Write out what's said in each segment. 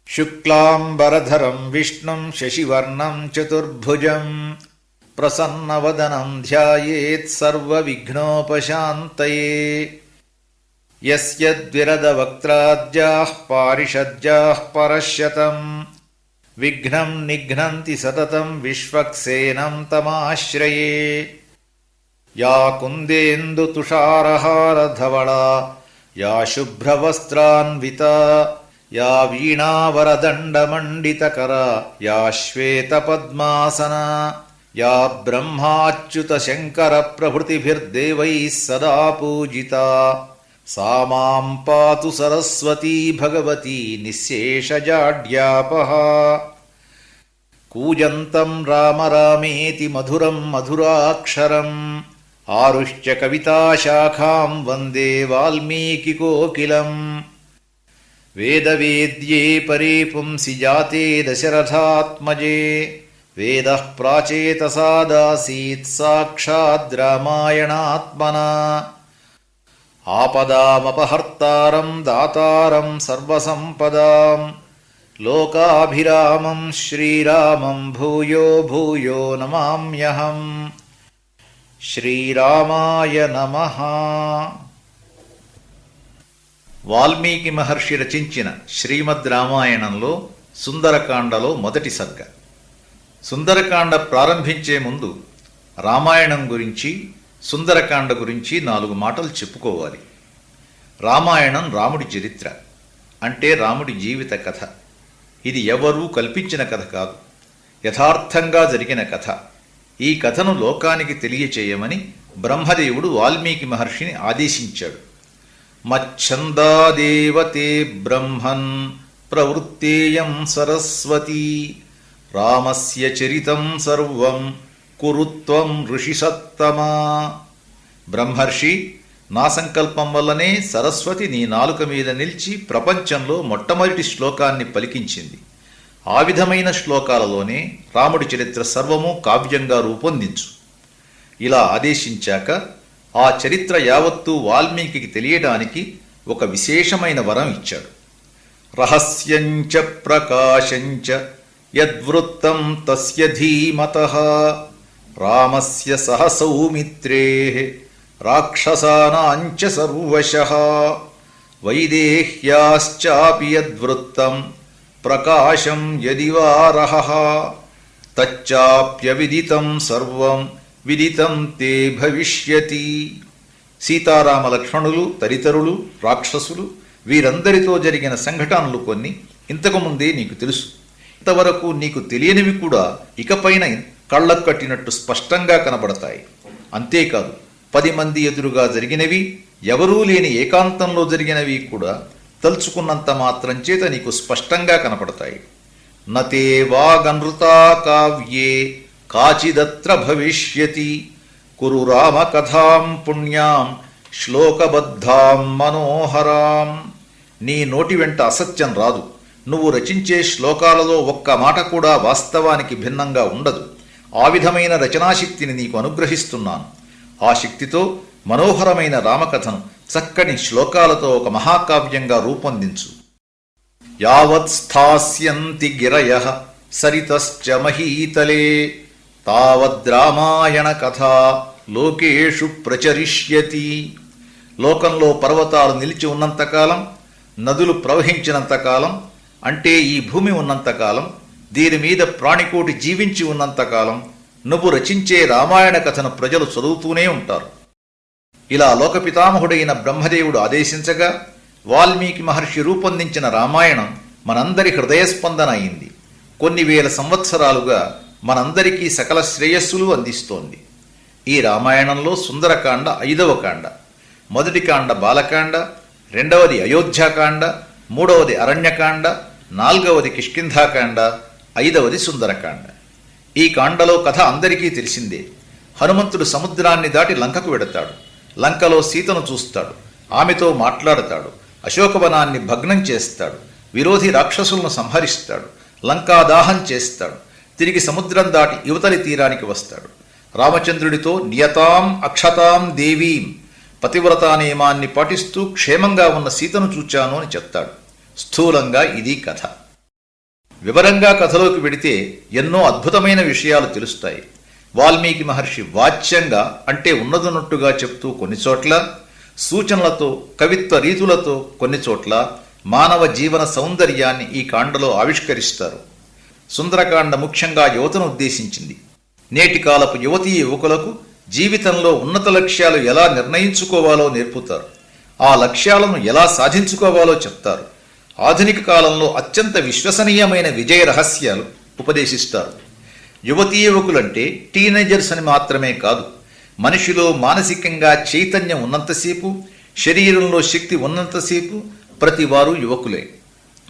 శుక్లాంబరధరం విష్ణుం శశివర్ణం చతుర్భుజం ప్రసన్నవదనం ధ్యాయేత్ సర్వవిఘ్నోపశాంతయే. యస్యద్విరదవక్త్రాద్యాః పారిషద్యాః పరశ్యతం విఘ్నం నిఘ్నంతి సతతం విశ్వక్సేనం తమాశ్రయే. యా కుందేందుతుషారహారధవళా యా శుభ్రవస్త్రాన్వితా యా వీణావరదండమండితకరా యా శ్వేతపద్మాసనా యా బ్రహ్మాచ్యుతశంకరప్రభృతిభిర్దేవైः సదా పూజితా సా మాం పాతు సరస్వతీ భగవతి నిశ్శేషజాడ్యాపహ. కూజంతం రామ రామేతి మధురం మధురాక్షరం ఆరుష్య కవితాశాఖాం వందే వాల్మీకికోకిలం. వేదవేద్యే పరే పుంసి జాతే దశరథాత్మజే వేదః ప్రాచేతసాదాసీత్ సాక్షాద్ రామాయణాత్మనా. ఆపదామపహర్తారం దాతారం సర్వసంపదాం లోకాభిరామం శ్రీరామం భూయో భూయో నమామ్యహం. శ్రీరామాయ నమః. వాల్మీకి మహర్షి రచించిన శ్రీమద్ రామాయణంలో సుందరకాండలో మొదటి సర్గ. సుందరకాండ ప్రారంభించే ముందు రామాయణం గురించి సుందరకాండ గురించి 4 మాటలు చెప్పుకోవాలి. రామాయణం రాముడి చరిత్ర, అంటే రాముడి జీవిత కథ. ఇది ఎవరూ కల్పించిన కథ కాదు, యథార్థంగా జరిగిన కథ. ఈ కథను లోకానికి తెలియచేయమని బ్రహ్మదేవుడు వాల్మీకి మహర్షిని ఆదేశించాడు. మచ్ఛందాదేవతే బ్రహ్మన్ ప్రవృత్తేయం సరస్వతీ రామస్య చరితం సర్వం కురుత్వం ఋషిసత్తమా. బ్రహ్మర్షి, నా సంకల్పం వల్లనే సరస్వతి నీ నాలుక మీద నిలిచి ప్రపంచంలో మొట్టమొదటి శ్లోకాన్ని పలికించింది. ఆ విధమైన శ్లోకాలలోనే రాముడి చరిత్ర సర్వము కావ్యంగా రూపొందించు. ఇలా ఆదేశించాక ఆ చరిత్ర యావత్తూ వాల్మీకి తెలియడానికి ఒక విశేషమైన వరం ఇచ్చాడు. రహస్యంచ ప్రకాశంచ యద్వృత్తం తస్య ధీమతః రామస్య సహ సౌమిత్రేః రాక్షసానాంచ సర్వశః వైదేహ్యాశ్చాపి యద్వృత్తం ప్రకాశం యదివారహః తచ్చాప్యవిదితం సర్వం విదితం తే భవిష్యతి. సీతారామ లక్ష్మణులు, తదితరులు, రాక్షసులు వీరందరితో జరిగిన సంఘటనలు కొన్ని ఇంతకుముందే నీకు తెలుసు. ఇంతవరకు నీకు తెలియనివి కూడా ఇకపైన కళ్ళకు కట్టినట్టు స్పష్టంగా కనబడతాయి. అంతేకాదు, 10 మంది ఎదురుగా జరిగినవి, ఎవరూ లేని ఏకాంతంలో జరిగినవి కూడా తలుచుకున్నంత మాత్రం చేత నీకు స్పష్టంగా కనపడతాయి. నతే వాగనృతా కావ్యే కాచిదత్ర భవిష్యతి కురు రామ కథాం పుణ్యాం శ్లోకబద్ధాం మనోహరాం. నీ నోటి వెంట అసత్యం రాదు. నువ్వు రచించే శ్లోకాలలో ఒక్క మాట కూడా వాస్తవానికి భిన్నంగా ఉండదు. ఆ విధమైన రచనాశక్తిని నీకు అనుగ్రహిస్తున్నాను. ఆ శక్తితో మనోహరమైన రామకథను చక్కని శ్లోకాలతో ఒక మహాకావ్యంగా రూపొందించు. యావత్ స్థాస్యంతి గిరయః సరితశ్చ మహీతలే తావద్రామాయణ కథ లోకేషు ప్రచరిష్యతి. లోకంలో పర్వతాలు నిలిచి ఉన్నంతకాలం, నదులు ప్రవహించినంతకాలం, అంటే ఈ భూమి ఉన్నంతకాలం, దీని మీద ప్రాణికోటి జీవించి ఉన్నంతకాలం నువ్వు రచించే రామాయణ కథను ప్రజలు చదువుతూనే ఉంటారు. ఇలా లోకపితామహుడైన బ్రహ్మదేవుడు ఆదేశించగా వాల్మీకి మహర్షి రూపొందించిన రామాయణం మనందరి హృదయస్పందన అయింది. కొన్ని వేల సంవత్సరాలుగా మనందరికీ సకల శ్రేయస్సులు అందిస్తోంది. ఈ రామాయణంలో సుందరకాండ 5వ కాండ. మొదటి కాండ బాలకాండ, 2వది అయోధ్యాకాండ, 3వది అరణ్యకాండ, 4వది కిష్కింధాకాండ, 5వది సుందరకాండ. ఈ కాండలో కథ అందరికీ తెలిసిందే. హనుమంతుడు సముద్రాన్ని దాటి లంకకు వెడతాడు. లంకలో సీతను చూస్తాడు, ఆమెతో మాట్లాడతాడు, అశోకవనాన్ని భగ్నం చేస్తాడు, విరోధి రాక్షసులను సంహరిస్తాడు, లంకాదాహం చేస్తాడు, తిరిగి సముద్రం దాటి యువతలి తీరానికి వస్తాడు. రామచంద్రుడితో నియతాం అక్షతాం దేవీం, పతివ్రతా నియమాన్ని పాటిస్తూ క్షేమంగా ఉన్న సీతను చూచాను అని చెప్తాడు. స్థూలంగా ఇది కథ. వివరంగా కథలోకి వెడితే ఎన్నో అద్భుతమైన విషయాలు తెలుస్తాయి. వాల్మీకి మహర్షి వాచ్యంగా అంటే ఉన్నదన్నట్టుగా చెప్తూ కొన్ని చోట్ల, సూచనలతో కవిత్వ రీతులతో కొన్ని చోట్ల మానవ జీవన సౌందర్యాన్ని ఈ కాండలో ఆవిష్కరిస్తారు. సుందరకాండ ముఖ్యంగా యువతను ఉద్దేశించింది. నేటి కాలపు యువతీ యువకులకు జీవితంలో ఉన్నత లక్ష్యాలు ఎలా నిర్ణయించుకోవాలో నేర్పుతారు. ఆ లక్ష్యాలను ఎలా సాధించుకోవాలో చెప్తారు. ఆధునిక కాలంలో అత్యంత విశ్వసనీయమైన విజయ రహస్యాలు ఉపదేశిస్తారు. యువతీ యువకులంటే టీనేజర్స్ అని మాత్రమే కాదు, మనిషిలో మానసికంగా చైతన్యం ఉన్నంతసేపు, శరీరంలో శక్తి ఉన్నంతసేపు ప్రతివారు యువకులే.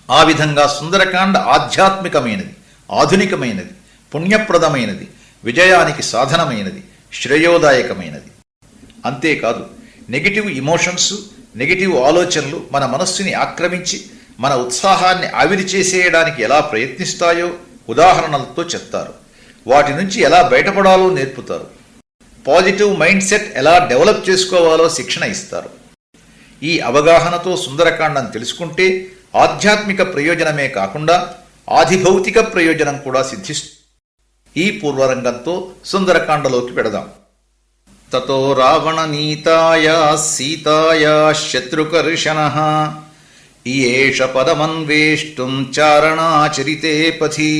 ఆ విధంగా సుందరకాండ ఆధ్యాత్మికమైనది, ఆధునికమైనది, పుణ్యప్రదమైనది, విజయానికి సాధనమైనది, శ్రేయోదాయకమైనది. అంతేకాదు నెగిటివ్ ఇమోషన్స్, నెగిటివ్ ఆలోచనలు మన మనస్సుని ఆక్రమించి మన ఉత్సాహాన్ని ఆవిరి చేసేయడానికి ఎలా ప్రయత్నిస్తాయో ఉదాహరణలతో చెప్తారు. వాటి నుంచి ఎలా బయటపడాలో నేర్పుతారు. పాజిటివ్ మైండ్ సెట్ ఎలా డెవలప్ చేసుకోవాలో శిక్షణ ఇస్తారు. ఈ అవగాహనతో సుందరకాండం తెలుసుకుంటే ఆధ్యాత్మిక ప్రయోజనమే కాకుండా ఆధిభౌతిక ప్రయోజనం కూడా సిద్ధిస్తుంది. ఈ పూర్వరంగంతో సుందరకాండలోకి పెడదాం. తతో రావణ నీతాయా సీతాయా శత్రుకర్షణః ఈయేష పదమన్వేష్టం చారణాచరితే పథి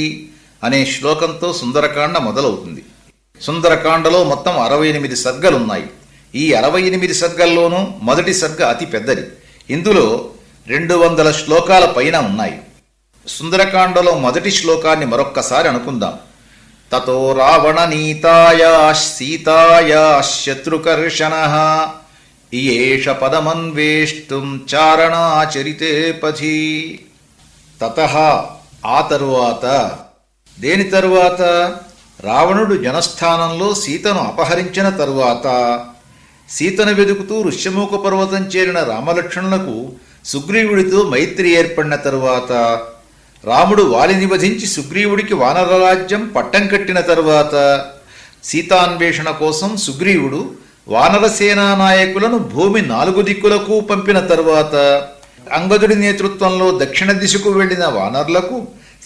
అనే శ్లోకంతో సుందరకాండ మొదలవుతుంది. సుందరకాండలో మొత్తం 68 సర్గలున్నాయి. ఈ 68 సర్గల్లోనూ మొదటి సర్గ అతి పెద్దది. ఇందులో 200 శ్లోకాల పైన ఉన్నాయి. సుందరకాండలో మొదటి శ్లోకాన్ని మరొక్కసారి అనుకుందాం. తతో రావణ నీతాయా సీతాయా శత్రుకర్షణః ఈయేష పదమన్వేష్టం చారణాచరితే పథి. తతః ఆ తరువాత, దేని తరువాత? రావణుడు జనస్థానంలో సీతను అపహరించిన తరువాత, సీతను వెదుకుతూ ఋష్యమూక పర్వతం చేరిన రామలక్ష్మణులకు సుగ్రీవుడితో మైత్రి ఏర్పడిన తరువాత, రాముడు వాలిని వధించి సుగ్రీవుడికి వానరరాజ్యం పట్టం కట్టిన తరువాత, సీతాన్వేషణ కోసం సుగ్రీవుడు వానరసేనా నాయకులను భూమి 4 దిక్కులకు పంపిన తరువాత, అంగదుడి నేతృత్వంలో దక్షిణ దిశకు వెళ్లిన వానరులకు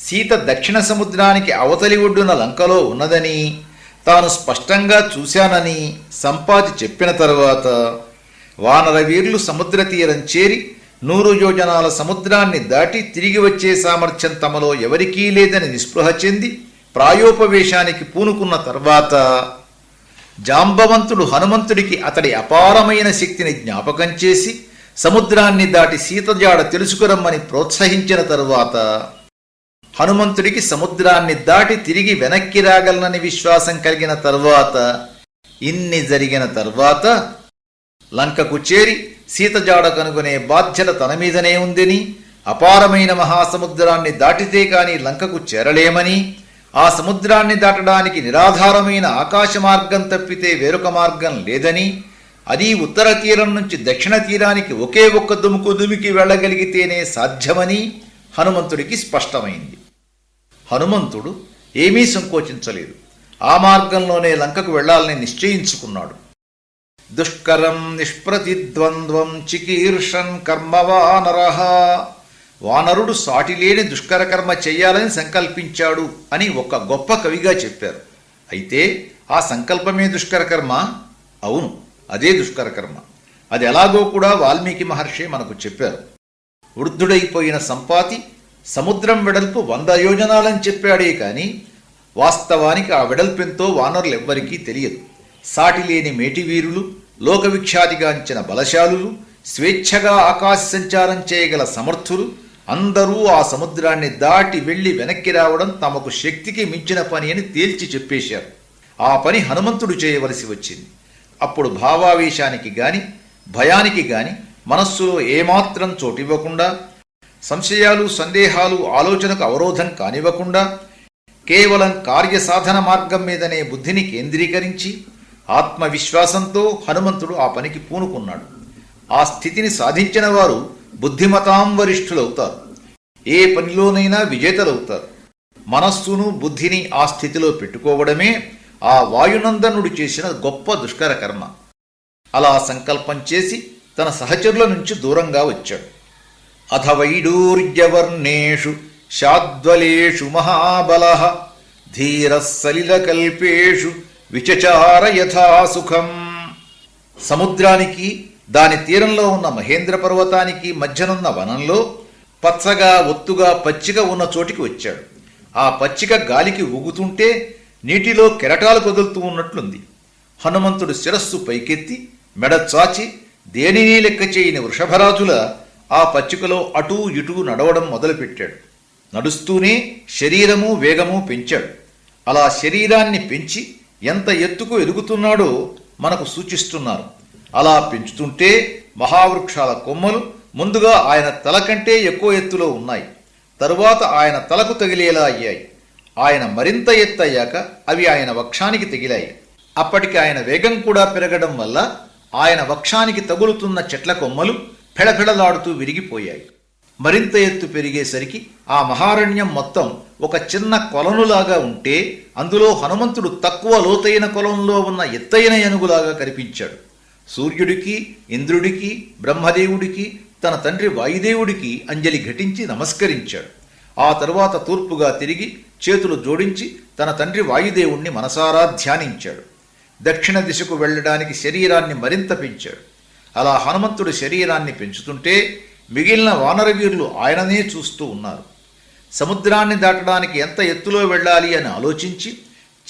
సీత దక్షిణ సముద్రానికి అవతలి ఒడ్డున లంకలో ఉన్నదని తాను స్పష్టంగా చూశానని సంపాతి చెప్పిన తరువాత, వానర వీరులు సముద్ర తీరం చేరి 100 యోజనాల సముద్రాన్ని దాటి తిరిగి వచ్చే సామర్థ్యం తమలో ఎవరికీ లేదని నిస్పృహ చెంది ప్రాయోపవేశానికి పూనుకున్న తర్వాత, జాంబవంతుడు హనుమంతుడికి అతడి అపారమైన శక్తిని జ్ఞాపకం చేసి సముద్రాన్ని దాటి సీతజాడ తెలుసుకురమ్మని ప్రోత్సహించిన తరువాత, హనుమంతుడికి సముద్రాన్ని దాటి తిరిగి వెనక్కి రాగలనని విశ్వాసం కలిగిన తరువాత, ఇన్ని జరిగిన తరువాత లంకకు చేరి సీతజాడ కనుగొనే బాధ్యత తన మీదనే ఉందని, అపారమైన మహాసముద్రాన్ని దాటితే కాని లంకకు చేరలేమని, ఆ సముద్రాన్ని దాటడానికి నిరాధారమైన ఆకాశ మార్గం తప్పితే వేరొక మార్గం లేదని, అది ఉత్తర తీరం నుంచి దక్షిణ తీరానికి ఒకే ఒక్క దుమికి వెళ్ళగలిగితేనే సాధ్యమని హనుమంతుడికి స్పష్టమైంది. హనుమంతుడు ఏమీ సంకోచించలేదు. ఆ మార్గంలోనే లంకకు వెళ్లాలని నిశ్చయించుకున్నాడు. దుష్కరం నిష్ప్రతిద్వంద్వం చికీర్షన్ కర్మవానరః. వానరుడు సాటిలేని దుష్కర కర్మ చెయ్యాలని సంకల్పించాడు అని ఒక గొప్ప కవిగా చెప్పారు. అయితే ఆ సంకల్పమే దుష్కర కర్మ? అవును, అదే దుష్కర కర్మ. అది ఎలాగో కూడా వాల్మీకి మహర్షి మనకు చెప్పారు. వృద్ధుడైపోయిన సంపాతి సముద్రం వెడల్పు 100 యోజనాలని చెప్పాడే కాని వాస్తవానికి ఆ వెడల్పెంతో వానరులెవ్వరికీ తెలియదు. సాటిలేని మేటివీరులు, లోకవిఖ్యాతిగాంచిన బలశాలులు, స్వేచ్ఛగా ఆకాశ సంచారం చేయగల సమర్థులు అందరూ ఆ సముద్రాన్ని దాటి వెళ్లి వెనక్కి రావడం తమకు శక్తికి మించిన పని అని తేల్చి చెప్పేశారు. ఆ పని హనుమంతుడు చేయవలసి వచ్చింది. అప్పుడు భావావేశానికి గాని భయానికి గాని మనస్సులో ఏమాత్రం చోటివ్వకుండా, సంశయాలు సందేహాలు ఆలోచనకు అవరోధం కానివ్వకుండా, కేవలం కార్యసాధన మార్గం మీదనే బుద్ధిని కేంద్రీకరించి ఆత్మవిశ్వాసంతో హనుమంతుడు ఆ పనికి పూనుకున్నాడు. ఆ స్థితిని సాధించిన వారు బుద్ధిమతాం వరిష్ఠులవుతారు. ఏ పనిలోనైనా విజేతలవుతారు. మనస్సును బుద్ధిని ఆ స్థితిలో పెట్టుకోవడమే ఆ వాయునందనుడు చేసిన గొప్ప దుష్కర కర్మ. అలా సంకల్పం చేసి తన సహచరుల నుంచి దూరంగా వచ్చాడు. అథ వైడూర్యవర్ణేషు శాద్వలేషు మహాబలః ధీరః సలిలకల్పేషు విచచార యథా సుఖం. సముద్రానికి దాని తీరంలో ఉన్న మహేంద్ర పర్వతానికి మధ్యనున్న వనంలో పచ్చగా ఒత్తుగా పచ్చిక ఉన్న చోటికి వచ్చాడు. ఆ పచ్చిక గాలికి ఊగుతుంటే నీటిలో కెరటాలు కదులుతూ ఉన్నట్లుంది. హనుమంతుడు శిరస్సు పైకెత్తి మెడ చాచి దేనినీ లెక్క చేయని వృషభరాజుల ఆ పచ్చికలో అటూ ఇటూ నడవడం మొదలుపెట్టాడు. నడుస్తూనే శరీరము వేగము పెంచాడు. అలా శరీరాన్ని పెంచి ఎంత ఎత్తుకు ఎదుగుతున్నాడో మనకు సూచిస్తున్నారు. అలా పెంచుతుంటే మహావృక్షాల కొమ్మలు ముందుగా ఆయన తల కంటే ఎక్కువ ఎత్తులో ఉన్నాయి. తరువాత ఆయన తలకు తగిలేలా అయ్యాయి. ఆయన మరింత ఎత్తయ్యాక అవి ఆయన వక్షానికి తగిలాయి. అప్పటికి ఆయన వేగం కూడా పెరగడం వల్ల ఆయన వక్షానికి తగులుతున్న చెట్ల కొమ్మలు ఫెళఫెళలాడుతూ విరిగిపోయాయి. మరింత ఎత్తు పెరిగేసరికి ఆ మహారణ్యం మొత్తం ఒక చిన్న కొలనులాగా ఉంటే అందులో హనుమంతుడు తక్కువ లోతైన కొలంలో ఉన్న ఎత్తైన ఏనుగులాగా కనిపించాడు. సూర్యుడికి, ఇంద్రుడికి, బ్రహ్మదేవుడికి, తన తండ్రి వాయుదేవుడికి అంజలి ఘటించి నమస్కరించాడు. ఆ తరువాత తూర్పుగా తిరిగి చేతులు జోడించి తన తండ్రి వాయుదేవుణ్ణి మనసారా ధ్యానించాడు. దక్షిణ దిశకు వెళ్ళడానికి శరీరాన్ని మరింత పెంచాడు. అలా హనుమంతుడు శరీరాన్ని పెంచుతుంటే మిగిలిన వానరవీరులు ఆయననే చూస్తూ ఉన్నారు. సముద్రాన్ని దాటడానికి ఎంత ఎత్తులో వెళ్ళాలి అని ఆలోచించి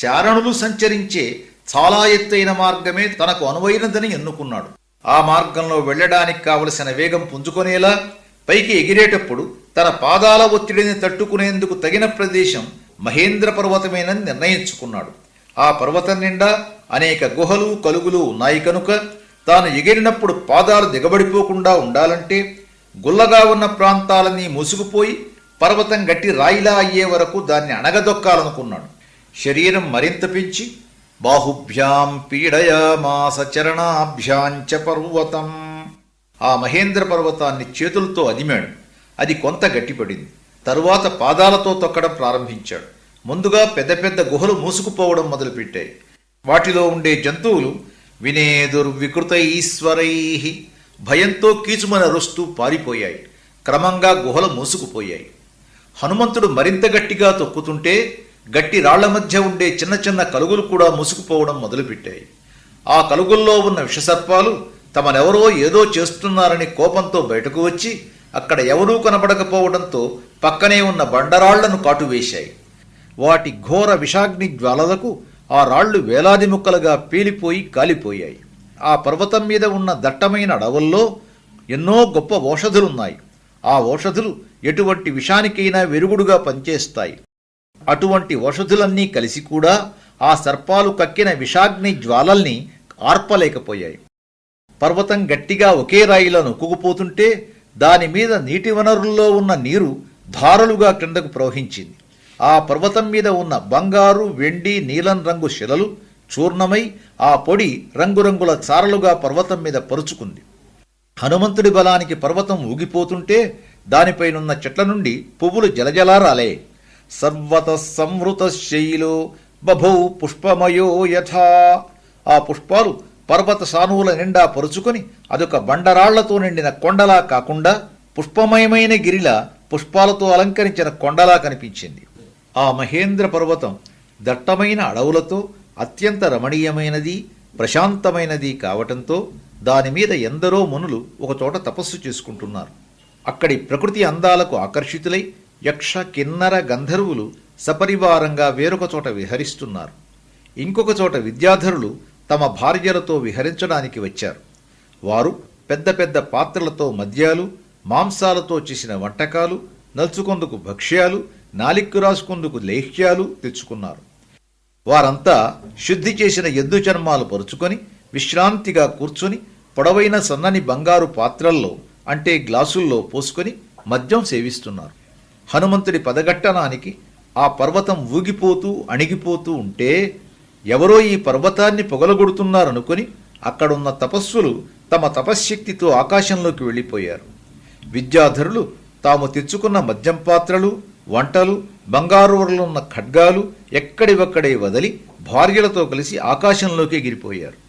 చారణులు సంచరించే చాలా ఎత్తైన మార్గమే తనకు అనువైనదని ఎన్నుకున్నాడు. ఆ మార్గంలో వెళ్ళడానికి కావలసిన వేగం పుంజుకొనేలా పైకి ఎగిరేటప్పుడు తన పాదాల ఒత్తిడిని తట్టుకునేందుకు తగిన ప్రదేశం మహేంద్ర పర్వతమేనని నిర్ణయించుకున్నాడు. ఆ పర్వతం నిండా అనేక గుహలు కలుగులు ఉన్నాయి కనుక తాను ఎగిరినప్పుడు పాదాలు దిగబడిపోకుండా ఉండాలంటే గుల్లగా ఉన్న ప్రాంతాలన్నీ మూసుకుపోయి పర్వతం గట్టి రాయిలా అయ్యే వరకు దాన్ని అణగదొక్కాలనుకున్నాడు. శరీరం మరింత పెంచి బాహుభ్యాం పీడయామాస చరణాభ్యాంచ పర్వతం. ఆ మహేంద్ర పర్వతాన్ని చేతులతో అదిమాడు. అది కొంత గట్టిపడింది. తరువాత పాదాలతో తొక్కడం ప్రారంభించాడు. ముందుగా పెద్ద పెద్ద గుహలు మూసుకుపోవడం మొదలుపెట్టాయి. వాటిలో ఉండే జంతువులు వినేదుర్వికృత ఈశ్వరై భయంతో కీచుమని అరుస్తూ పారిపోయాయి. క్రమంగా గుహలు మూసుకుపోయాయి. హనుమంతుడు మరింత గట్టిగా తొక్కుతుంటే గట్టి రాళ్ల మధ్య ఉండే చిన్న చిన్న కలుగులు కూడా మూసుకుపోవడం మొదలుపెట్టాయి. ఆ కలుగుల్లో ఉన్న విషసర్పాలు తమనెవరో ఏదో చేస్తున్నారని కోపంతో బయటకు వచ్చి అక్కడ ఎవరూ కనబడకపోవడంతో పక్కనే ఉన్న బండరాళ్లను కాటువేశాయి. వాటి ఘోర విషాగ్ని జ్వాలలకు ఆ రాళ్లు వేలాది ముక్కలుగా పేలిపోయి కాలిపోయాయి. ఆ పర్వతం మీద ఉన్న దట్టమైన అడవుల్లో ఎన్నో గొప్ప ఓషధులున్నాయి. ఆ ఓషధులు ఎటువంటి విషానికైనా వెరుగుడుగా పనిచేస్తాయి. అటువంటి ఓషధులన్నీ కలిసి కూడా ఆ సర్పాలు కక్కిన విషాగ్ని జ్వాలల్ని ఆర్పలేకపోయాయి. పర్వతం గట్టిగా ఒకే రాయిలో నొక్కుకుపోతుంటే దానిమీద నీటి వనరుల్లో ఉన్న నీరు ధారలుగా క్రిందకు ప్రవహించింది. ఆ పర్వతం మీద ఉన్న బంగారు, వెండి, నీలం రంగు శిలలు చూర్ణమై ఆ పొడి రంగురంగుల చారలుగా పర్వతం మీద పరుచుకుంది. హనుమంతుడి బలానికి పర్వతం ఊగిపోతుంటే దానిపైనున్న చెట్ల నుండి పువ్వులు జలజలారాలే. సర్వత సంవృత శైలో బభౌ పుష్పమయో యథా. ఆ పుష్పాలు పర్వత సానువుల నిండా పరుచుకొని అదొక బండరాళ్లతో నిండిన కొండలా కాకుండా పుష్పమయమైన గిరిలా పుష్పాలతో అలంకరించిన కొండలా కనిపించింది. ఆ మహేంద్ర పర్వతం దట్టమైన అడవులతో అత్యంత రమణీయమైనది, ప్రశాంతమైనది కావటంతో దానిమీద ఎందరో మునులు ఒకచోట తపస్సు చేసుకుంటున్నారు. అక్కడి ప్రకృతి అందాలకు ఆకర్షితులై యక్ష, కిన్నర, గంధర్వులు సపరివారంగా వేరొక చోట విహరిస్తున్నారు. ఇంకొక చోట విద్యాధరులు తమ భార్యలతో విహరించడానికి వచ్చారు. వారు పెద్ద పెద్ద పాత్రలతో మద్యాలు, మాంసాలతో చేసిన వంటకాలు, నలుచుకొందుకు భక్ష్యాలు, నాలిక్కు రాసుకొందుకు లేహ్యాలు తెచ్చుకున్నారు. వారంతా శుద్ధి చేసిన ఎద్దు చర్మాలు పరుచుకొని విశ్రాంతిగా కూర్చొని పొడవైన సన్నని బంగారు పాత్రల్లో అంటే గ్లాసుల్లో పోసుకొని మద్యం సేవిస్తున్నారు. హనుమంతుడి పదగట్టనానికి ఆ పర్వతం ఊగిపోతూ అణిగిపోతూ ఉంటే ఎవరో ఈ పర్వతాన్ని పొగలగొడుతున్నారనుకొని అక్కడున్న తపస్సులు తమ తపశ్శక్తితో ఆకాశంలోకి వెళ్ళిపోయారు. విద్యాధరులు తాము తెచ్చుకున్న మద్యం పాత్రలు, వంటలు, బంగారు వరలున్న ఖడ్గాలు ఎక్కడివక్కడే వదిలి భార్యలతో కలిసి ఆకాశంలోకి ఎగిరిపోయారు.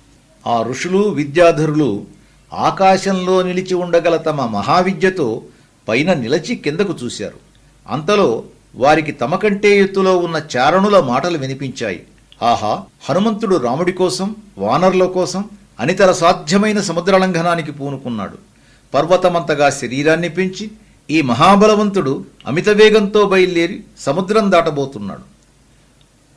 ఆ ఋషులు, విద్యాధరులు ఆకాశంలో నిలిచి ఉండగల తమ మహావిద్యతో పైన నిలచి కిందకు చూశారు. అంతలో వారికి తమ కంటే ఎత్తులో ఉన్న చారణుల మాటలు వినిపించాయి. ఆహా, హనుమంతుడు రాముడి కోసం, వానరుల కోసం అనితర సాధ్యమైన సముద్రలంఘనానికి పూనుకున్నాడు. పర్వతమంతగా శరీరాన్ని పెంచి ఈ మహాబలవంతుడు అమిత వేగంతో బయలుదేరి సముద్రం దాటబోతున్నాడు.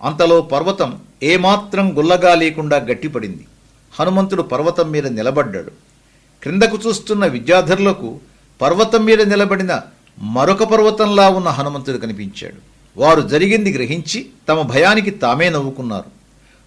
అంతలో పర్వతం ఏమాత్రం గుల్లగా లేకుండా గట్టిపడింది. హనుమంతుడు పర్వతం మీద నిలబడ్డాడు. క్రిందకు చూస్తున్న విద్యాధరులకు పర్వతం మీద నిలబడిన మరొక పర్వతంలా ఉన్న హనుమంతుడు కనిపించాడు. వారు జరిగింది గ్రహించి తమ భయానికి తామే నవ్వుకున్నారు.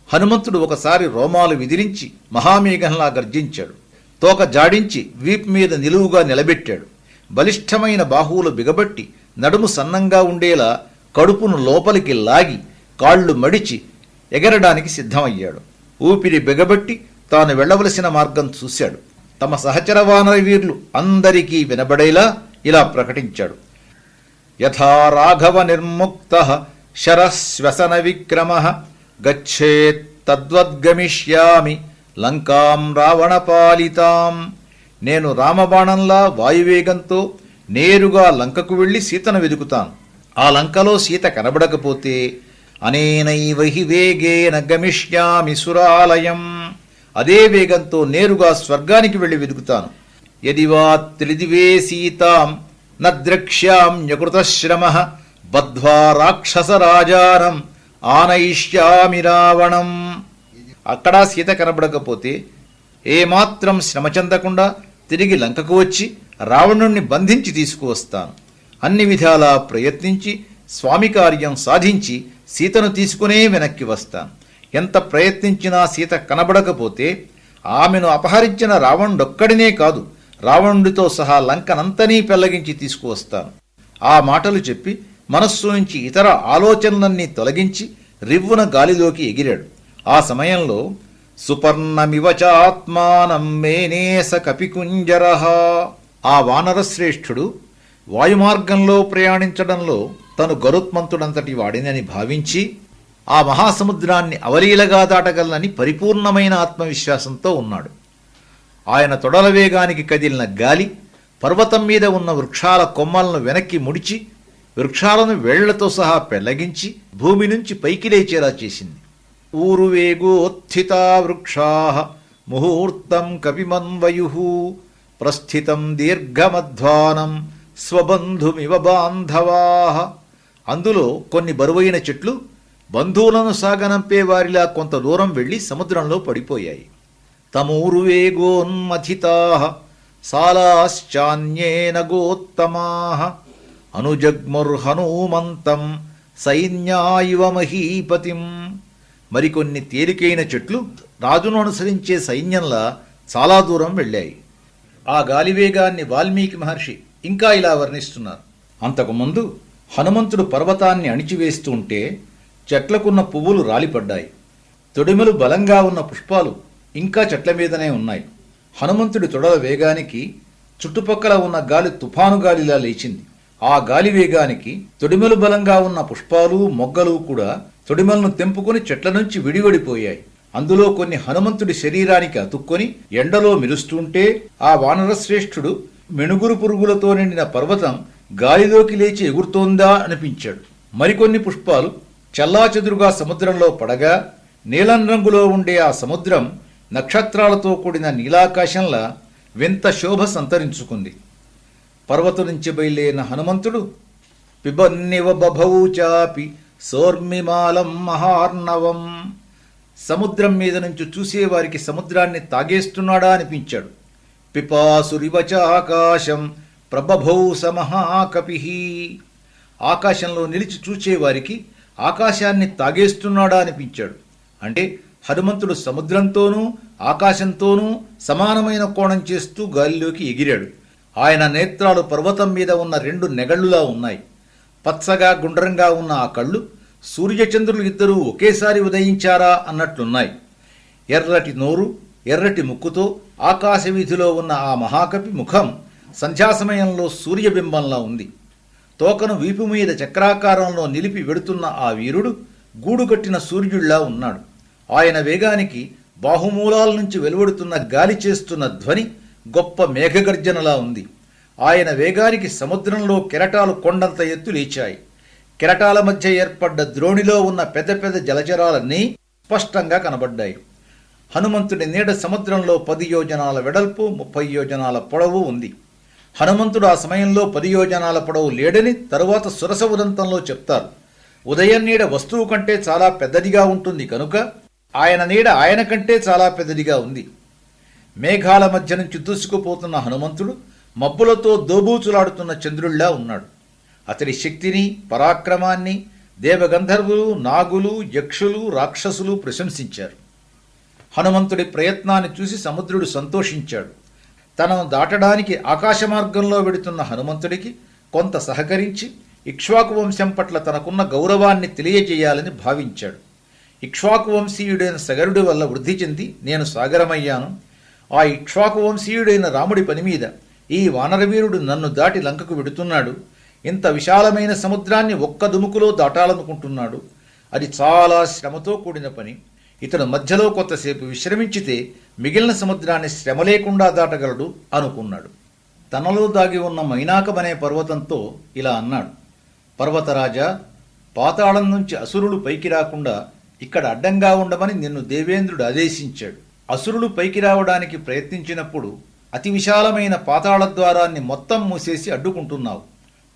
హనుమంతుడు ఒకసారి రోమాలు విదిరించి మహామేఘంలా గర్జించాడు. తోక జాడించి వీపు మీద నిలువుగా నిలబెట్టాడు. బలిష్టమైన బాహువులు బిగబట్టి నడుము సన్నంగా ఉండేలా కడుపును లోపలికి లాగి కాళ్లు మడిచి ఎగరడానికి సిద్ధమయ్యాడు. ఊపిరి బిగబట్టి తాను వెళ్లవలసిన మార్గం చూశాడు. తమ సహచర వానర వీరులు అందరికీ వినబడేలా ఇలా ప్రకటించాడు. యథా రాఘవ నిర్ముక్త శరశ్వసన విక్రమ గచ్చేత్ తద్వద్గమిష్యామి లంకాం రావణపాలితాం. నేను రామబాణంలా వాయువేగంతో నేరుగా లంకకు వెళ్లి సీతను వెదుకుతాను. ఆ లంకలో సీత కనబడకపోతే అనేనైవ హి వేగేన గమిష్యామి సురాలయం. అదే వేగంతో నేరుగా స్వర్గానికి వెళ్లి వెదుకుతాను. యదివా త్రిదివే సీతాం నద్రక్ష్యామ్యకృతశ్రమః బద్ధ్వా రాక్షసరాజానం ఆనయిష్యామి రావణం. అక్కడా సీత కనబడకపోతే ఏమాత్రం శ్రమ చెందకుండా తిరిగి లంకకు వచ్చి రావణుణ్ణి బంధించి తీసుకువస్తాను. అన్ని విధాలా ప్రయత్నించి స్వామి కార్యం సాధించి సీతను తీసుకునే వెనక్కి వస్తాను. ఎంత ప్రయత్నించినా సీత కనబడకపోతే ఆమెను అపహరించిన రావణుడొక్కడినే కాదు, రావణుడితో సహా లంకనంతనీ పెళ్లగించి తీసుకువస్తాను. ఆ మాటలు చెప్పి మనస్సు నుంచి ఇతర ఆలోచనలన్నీ తొలగించి రివ్వున గాలిలోకి ఎగిరాడు. ఆ సమయంలో సుపర్ణమివచాత్మానం మేనేస కపికుంజరః. ఆ వానరశ్రేష్ఠుడు వాయుమార్గంలో ప్రయాణించడంలో తను గరుత్మంతుడంతటి వాడినని భావించి ఆ మహాసముద్రాన్ని అవలీలగా దాటగలనని పరిపూర్ణమైన ఆత్మవిశ్వాసంతో ఉన్నాడు. ఆయన తొడల వేగానికి కదిలిన గాలి పర్వతం మీద ఉన్న వృక్షాల కొమ్మలను వెనక్కి ముడిచి వృక్షాలను వేళ్లతో సహా పెళ్లగించి భూమి నుంచి పైకి లేచేలా చేసింది. ఊరువేగోత్థితా వృక్షాః ముహూర్తం కపిమన్వయుః ప్రస్థితం దీర్ఘమధ్వానం స్వబంధుమివ బాంధవాః. అందులో కొన్ని బరువైన చెట్లు బంధువులను సాగనంపే వారిలా కొంత దూరం వెళ్లి సముద్రంలో పడిపోయాయి. తమూరువేగోన్మథితాః సాలాశ్చాన్యేన గోత్తమాః అనుజగ్ముర్హనూమంతం సైన్యాయివ మహీపతిం. మరికొన్ని తేలికైన చెట్లు రాజును అనుసరించే సైన్యంలా చాలా దూరం వెళ్ళాయి. ఆ గాలివేగాన్ని వాల్మీకి మహర్షి ఇంకా ఇలా వర్ణిస్తున్నారు. అంతకుముందు హనుమంతుడు పర్వతాన్ని అణిచివేస్తూ ఉంటే చెట్లకున్న పువ్వులు రాలిపడ్డాయి. తొడిమలు బలంగా ఉన్న పుష్పాలు ఇంకా చెట్ల మీదనే ఉన్నాయి. హనుమంతుడి తొడల వేగానికి చుట్టుపక్కల ఉన్న గాలి తుఫాను గాలిలా లేచింది. ఆ గాలి వేగానికి తొడిమలు బలంగా ఉన్న పుష్పాలు మొగ్గలు కూడా తొడిమలను తెంపుకొని చెట్ల నుంచి విడివడిపోయాయి. అందులో కొన్ని హనుమంతుడి శరీరానికి అతుక్కొని ఎండలో మెరుస్తుంటే ఆ వానరశ్రేష్ఠుడు మెణుగురు పురుగులతో నిండిన పర్వతం గాలిలోకి లేచి ఎగురుతోందా అనిపించాడు. మరికొన్ని పుష్పాలు చల్లాచెదురుగా సముద్రంలో పడగా నీలం రంగులో ఉండే ఆ సముద్రం నక్షత్రాలతో కూడిన నీలాకాశంలా వింత శోభ సంతరించుకుంది. పర్వతం నుంచి బయలుదేరిన హనుమంతుడు పిబన్నివ బభౌ చాపి సోర్మిమాలం మహార్ణవం. సముద్రం మీద నుంచి చూసేవారికి సముద్రాన్ని తాగేస్తున్నాడా అనిపించాడు. పిపాసురివచ ఆకాశం ప్రభభౌ సమహాకపిః. ఆకాశంలో నిలిచి చూచేవారికి ఆకాశాన్ని తాగేస్తున్నాడా అనిపించాడు. అంటే హనుమంతుడు సముద్రంతోనూ ఆకాశంతోనూ సమానమైన కోణం చేస్తూ గాలిలోకి ఎగిరాడు. ఆయన నేత్రాలు పర్వతం మీద ఉన్న రెండు నెగళ్లులా ఉన్నాయి. పచ్చగా గుండ్రంగా ఉన్న ఆ కళ్ళు సూర్యచంద్రులు ఇద్దరూ ఒకేసారి ఉదయించారా అన్నట్లున్నాయి. ఎర్రటి నోరు ఎర్రటి ముక్కుతో ఆకాశ వీధిలో ఉన్న ఆ మహాకవి ముఖం సంధ్యాసమయంలో సూర్యబింబంలా ఉంది. తోకను వీపు మీద చక్రాకారంలో నిలిపి వెడుతున్న ఆ వీరుడు గూడుకట్టిన సూర్యుడిలా ఉన్నాడు. ఆయన వేగానికి బాహుమూలాల నుంచి వెలువడుతున్న గాలి చేస్తున్న ధ్వని గొప్ప మేఘగర్జనలా ఉంది. ఆయన వేగానికి సముద్రంలో కెరటాలు కొండంత ఎత్తు లేచాయి. కెరటాల మధ్య ఏర్పడ్డ ద్రోణిలో ఉన్న పెద్ద పెద్ద జలచరాలన్నీ స్పష్టంగా కనబడ్డాయి. హనుమంతుడి నీడ సముద్రంలో 10 యోజనాల వెడల్పు 30 యోజనాల పొడవు ఉంది. హనుమంతుడు ఆ సమయంలో 10 యోజనాల పొడవు లేడని తరువాత సురస ఉదంతంలో చెప్తారు. ఉదయం నీడ వస్తువు కంటే చాలా పెద్దదిగా ఉంటుంది కనుక ఆయన నీడ ఆయన కంటే చాలా పెద్దదిగా ఉంది. మేఘాల మధ్య నుంచి దూసుకుపోతున్న హనుమంతుడు మబ్బులతో దోబూచులాడుతున్న చంద్రుళ్లా ఉన్నాడు. అతడి శక్తిని, పరాక్రమాన్ని దేవగంధర్వులు, నాగులు, యక్షులు, రాక్షసులు ప్రశంసించారు. హనుమంతుడి ప్రయత్నాన్ని చూసి సముద్రుడు సంతోషించాడు. తనను దాటడానికి ఆకాశ మార్గంలో వెడుతున్న హనుమంతుడికి కొంత సహకరించి ఇక్ష్వాకు వంశం పట్ల తనకున్న గౌరవాన్ని తెలియజేయాలని భావించాడు. ఇక్ష్వాకు వంశీయుడైన సగరుడి వల్ల వృద్ధి చెంది నేను సాగరమయ్యాను. ఆ ఇక్ష్వాకు వంశీయుడైన రాముడి పని మీద ఈ వానరవీరుడు నన్ను దాటి లంకకు వెడుతున్నాడు. ఇంత విశాలమైన సముద్రాన్ని ఒక్క దుముకులో దాటాలనుకుంటున్నాడు. అది చాలా శ్రమతో కూడిన పని. ఇతను మధ్యలో కొంతసేపు విశ్రమించితే మిగిలిన సముద్రాన్ని శ్రమ లేకుండా దాటగలడు అనుకున్నాడు. తనలో దాగి ఉన్న మైనాకమనే పర్వతంతో ఇలా అన్నాడు: పర్వతరాజా, పాతాళం నుంచి అసురులు పైకి రాకుండా ఇక్కడ అడ్డంగా ఉండమని నిన్ను దేవేంద్రుడు ఆదేశించాడు. అసురులు పైకి రావడానికి ప్రయత్నించినప్పుడు అతి విశాలమైన పాతాళ ద్వారాన్ని మొత్తం మూసేసి అడ్డుకుంటున్నావు.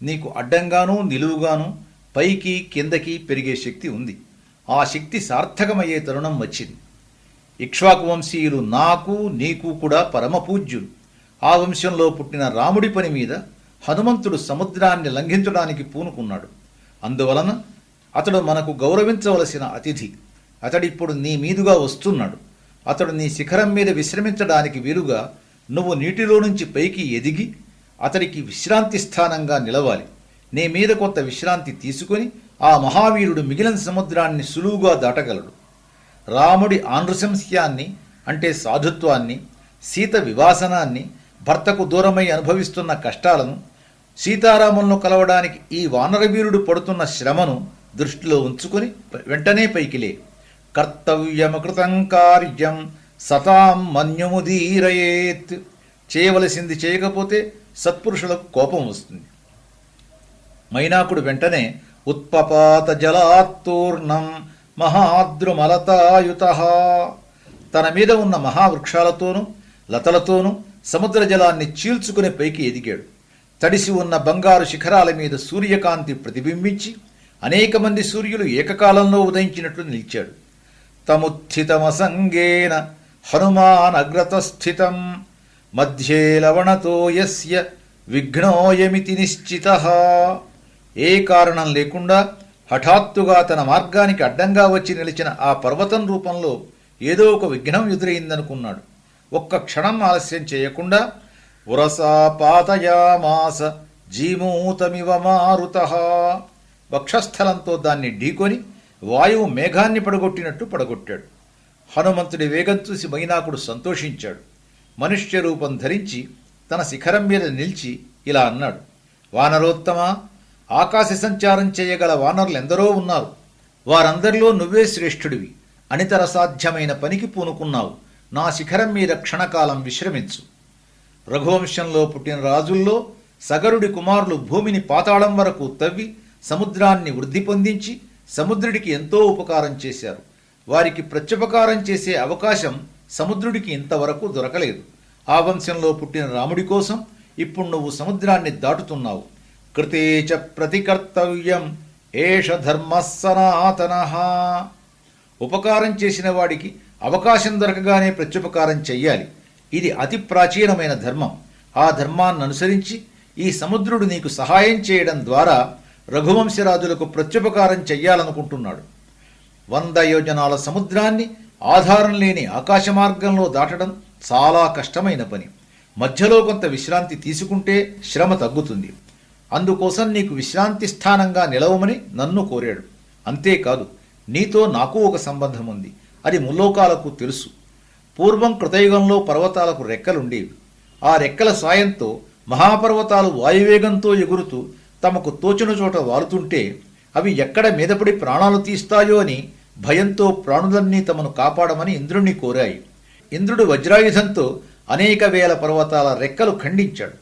నీకు అడ్డంగానూ నిలువుగాను పైకి కిందకి పెరిగే శక్తి ఉంది. ఆ శక్తి సార్థకమయ్యే తరుణం వచ్చింది. ఇక్ష్వాకు వంశీయులు నాకు నీకు కూడా పరమ పూజ్యులు. ఆ వంశంలో పుట్టిన రాముడి పని మీద హనుమంతుడు సముద్రాన్ని లంఘించడానికి పూనుకున్నాడు. అందువలన అతడు మనకు గౌరవించవలసిన అతిథి. అతడిప్పుడు నీ మీదుగా వస్తున్నాడు. అతడు నీ శిఖరం మీద విశ్రమించడానికి వీలుగా నువ్వు నీటిలో నుంచి పైకి ఎదిగి అతడికి విశ్రాంతి స్థానంగా నిలవాలి. నీ మీద కొంత విశ్రాంతి తీసుకుని ఆ మహావీరుడు మిగిలిన సముద్రాన్ని సులువుగా దాటగలడు. రాముడి ఆనృశంస్యాన్ని అంటే సాధుత్వాన్ని, సీత వివాసనాన్ని, భర్తకు దూరమై అనుభవిస్తున్న కష్టాలను, సీతారాములను కలవడానికి ఈ వానరవీరుడు పడుతున్న శ్రమను దృష్టిలో ఉంచుకుని వెంటనే పైకిలే. కర్తవ్యమకృతం కార్యం సతాం మన్యుముదీరయేత్. చేయవలసింది చేయకపోతే సత్పురుషులకు కోపం వస్తుంది. మైనాకుడు వెంటనే ఉత్పపాత జలాత్తూర్ణం మహాద్రుమలతాయుత. తన మీద ఉన్న మహావృక్షాలతోనూ లతలతోనూ సముద్ర జలాన్ని చీల్చుకుని పైకి ఎదిగాడు. తడిసి ఉన్న బంగారు శిఖరాల మీద సూర్యకాంతి ప్రతిబింబించి అనేక మంది సూర్యులు ఏకకాలంలో ఉదయించినట్లు నిలిచాడు. తముత్థితమసంగేన హనుమాన్ అగ్రతస్థితం మధ్యే లవణతో యస్య విఘ్నోయమితి నిశ్చితః. ఏ కారణం లేకుండా హఠాత్తుగా తన మార్గానికి అడ్డంగా వచ్చి నిలిచిన ఆ పర్వతం రూపంలో ఏదో ఒక విఘ్నం ఎదురైందనుకున్నాడు. ఒక్క క్షణం ఆలస్యం చేయకుండా ఉరసా పాతయామాస జీమూతమివ మారుతః. వక్షస్థలంతో దాన్ని ఢీకొని వాయువు మేఘాన్ని పడగొట్టినట్టు పడగొట్టాడు. హనుమంతుడి వేగం చూసి మైనాకుడు సంతోషించాడు. మనుష్య రూపం ధరించి తన శిఖరం మీద నిలిచి ఇలా అన్నాడు: వానరోత్తమ, ఆకాశ సంచారం చేయగల వానరులెందరో ఉన్నారు. వారందరిలో నువ్వే శ్రేష్ఠుడివి. అనితర సాధ్యమైన పనికి పూనుకున్నావు. నా శిఖరం మీద క్షణకాలం విశ్రమించు. రఘువంశంలో పుట్టిన రాజుల్లో సగరుడి కుమారులు భూమిని పాతాళం వరకు తవ్వి సముద్రాన్ని వృద్ధి పొందించి సముద్రుడికి ఎంతో ఉపకారం చేశారు. వారికి ప్రత్యుపకారం చేసే అవకాశం సముద్రుడికి ఇంతవరకు దొరకలేదు. ఆ వంశంలో పుట్టిన రాముడి కోసం ఇప్పుడు నువ్వు సముద్రాన్ని దాటుతున్నావు. కృతేచ ప్రతికర్తవ్యం ఏష ధర్మ సనాతనః. ఉపకారం చేసిన వాడికి అవకాశం దొరకగానే ప్రత్యుపకారం చెయ్యాలి. ఇది అతి ప్రాచీనమైన ధర్మం. ఆ ధర్మాన్ని అనుసరించి ఈ సముద్రుడు నీకు సహాయం చేయడం ద్వారా రఘువంశరాజులకు ప్రత్యుపకారం చెయ్యాలనుకుంటున్నాడు. 100 యోజనాల సముద్రాన్ని ఆధారం లేని ఆకాశ మార్గంలో దాటడం చాలా కష్టమైన పని. మధ్యలో కొంత విశ్రాంతి తీసుకుంటే శ్రమ తగ్గుతుంది. అందుకోసం నీకు విశ్రాంతి స్థానంగా నిలవమని నన్ను కోరాడు. అంతేకాదు, నీతో నాకు ఒక సంబంధం ఉంది. అది ముల్లోకాలకు తెలుసు. పూర్వం కృతయుగంలో పర్వతాలకు రెక్కలుండేవి. ఆ రెక్కల సాయంతో మహాపర్వతాలు వాయువేగంతో ఎగురుతూ తమకు తోచిన చోట వాలుతుంటే అవి ఎక్కడ మీదపడి ప్రాణాలు తీస్తాయో అని భయంతో ప్రాణులన్నీ తమను కాపాడమని ఇంద్రుణ్ణి కోరాయి. ఇంద్రుడు వజ్రాయుధంతో అనేక వేల పర్వతాల రెక్కలు ఖండించాడు.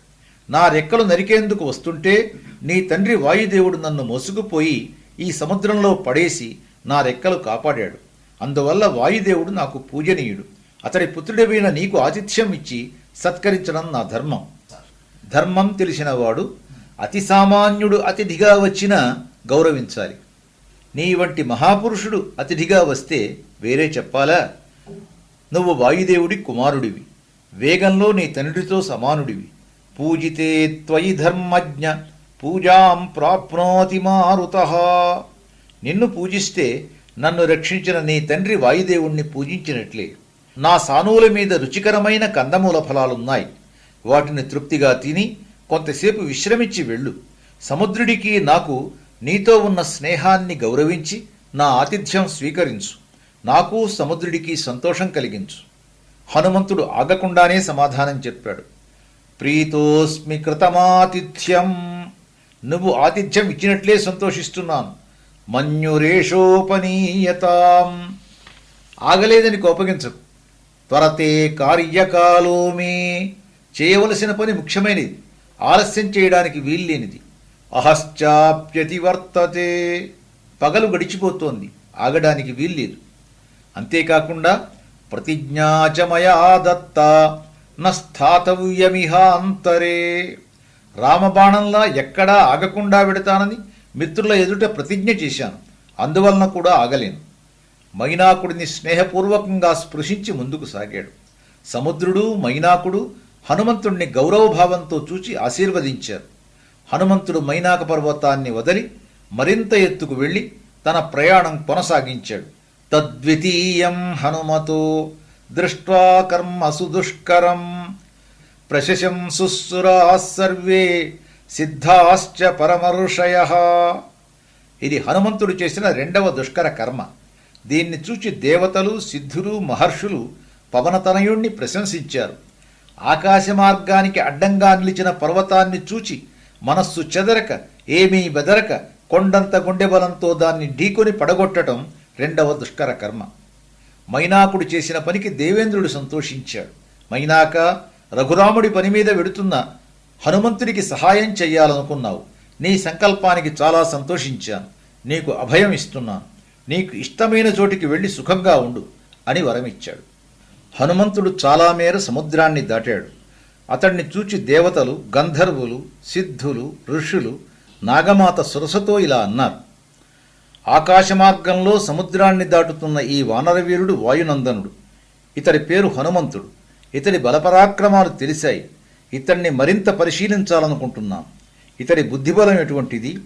నా రెక్కలు నరికేందుకు వస్తుంటే నీ తండ్రి వాయుదేవుడు నన్ను మోసుకుపోయి ఈ సముద్రంలో పడేసి నా రెక్కలు కాపాడాడు. అందువల్ల వాయుదేవుడు నాకు పూజనీయుడు. అతడి పుత్రుడివైన నీకు ఆతిథ్యం ఇచ్చి సత్కరించడం నా ధర్మం. ధర్మం తెలిసినవాడు అతి సామాన్యుడు అతిథిగా వచ్చినా గౌరవించాలి. నీ వంటి మహాపురుషుడు అతిథిగా వస్తే వేరే చెప్పాలా? నువ్వు వాయుదేవుడి కుమారుడివి, వేగంలో నీ తండ్రితో సమానుడివి. పూజితే త్వయి ధర్మజ్ఞ పూజాం ప్రాప్నోతి మారుతః. నిన్ను పూజిస్తే నన్ను రక్షించిన నీ తండ్రి వాయుదేవుణ్ణి పూజించినట్లే. నా సానువుల మీద రుచికరమైన కందమూల ఫలాలున్నాయి. వాటిని తృప్తిగా తిని కొంతసేపు విశ్రమించి వెళ్ళు. సముద్రుడికి నాకు నీతో ఉన్న స్నేహాన్ని గౌరవించి నా ఆతిథ్యం స్వీకరించు. నాకు సముద్రుడికి సంతోషం కలిగించు. హనుమంతుడు ఆగకుండానే సమాధానం చెప్పాడు. ప్రీతోస్మి కృతమాతిథ్యం. నువ్వు ఆతిథ్యం ఇచ్చినట్లే సంతోషిస్తున్నాను. మన్యురేషోపనీయతాం. ఆగలేదని కోపగించకు. త్వరతే కార్యకాలో మే. చేయవలసిన పని ముఖ్యమైనది, ఆలస్యం చేయడానికి వీల్లేనిది. అహశ్చాప్యతివర్తతే. పగలు గడిచిపోతోంది, ఆగడానికి వీల్లేదు. అంతేకాకుండా ప్రతిజ్ఞాచమయా దత్త నస్థాతవ్యమిహాంతరే. రామబాణంలా ఎక్కడా ఆగకుండా వెడతానని మిత్రుల ఎదుట ప్రతిజ్ఞ చేశాను. అందువలన కూడా ఆగలేను. మైనాకుడిని స్నేహపూర్వకంగా స్పృశించి ముందుకు సాగాడు. సముద్రుడు మైనాకుడు హనుమంతుణ్ణి గౌరవభావంతో చూచి ఆశీర్వదించారు. హనుమంతుడు మైనాక పర్వతాన్ని వదిలి మరింత ఎత్తుకు వెళ్లి తన ప్రయాణం కొనసాగించాడు. తద్వితీయం హనుమతో దృష్ట్వా కర్మ సుదుష్కరం ప్రశశంసుస్సురాః సర్వే సిద్ధాశ్చ పరమర్షయః. ఇది హనుమంతుడు చేసిన రెండవ దుష్కర కర్మ. దీన్ని చూచి దేవతలు, సిద్ధులు, మహర్షులు పవనతనయుణ్ణి ప్రశంసించారు. ఆకాశ మార్గానికి అడ్డంగా నిలిచిన పర్వతాన్ని చూచి మనస్సు చెదరక, ఏమీ బెదరక కొండంత గుండె బలంతో దాన్ని ఢీకొని పడగొట్టడం రెండవ దుష్కర కర్మ. మైనాకుడు చేసిన పనికి దేవేంద్రుడు సంతోషించాడు. మైనాక, రఘురాముడి పని మీద వెడుతున్న హనుమంతుడికి సహాయం చెయ్యాలనుకున్నావు. నీ సంకల్పానికి చాలా సంతోషించాను. నీకు అభయం ఇస్తున్నాను. నీకు ఇష్టమైన చోటికి వెళ్ళి సుఖంగా ఉండు అని వరమిచ్చాడు. హనుమంతుడు చాలా మేర సముద్రాన్ని దాటాడు. అతన్ని చూచి దేవతలు, గంధర్వులు, సిద్ధులు, ఋషులు నాగమాత సురసతో ఇలా అన్నారు. ఆకాశమార్గంలో సముద్రాన్ని దాటుతున్న ఈ వానరవీరుడు వాయునందనుడు. ఇతడి పేరు హనుమంతుడు. ఇతడి బలపరాక్రమాలు తెలిసాయి. ఇతన్ని మరింత పరిశీలించాలనుకుంటున్నాం. ఇతడి బుద్ధిబలం ఎటువంటిది?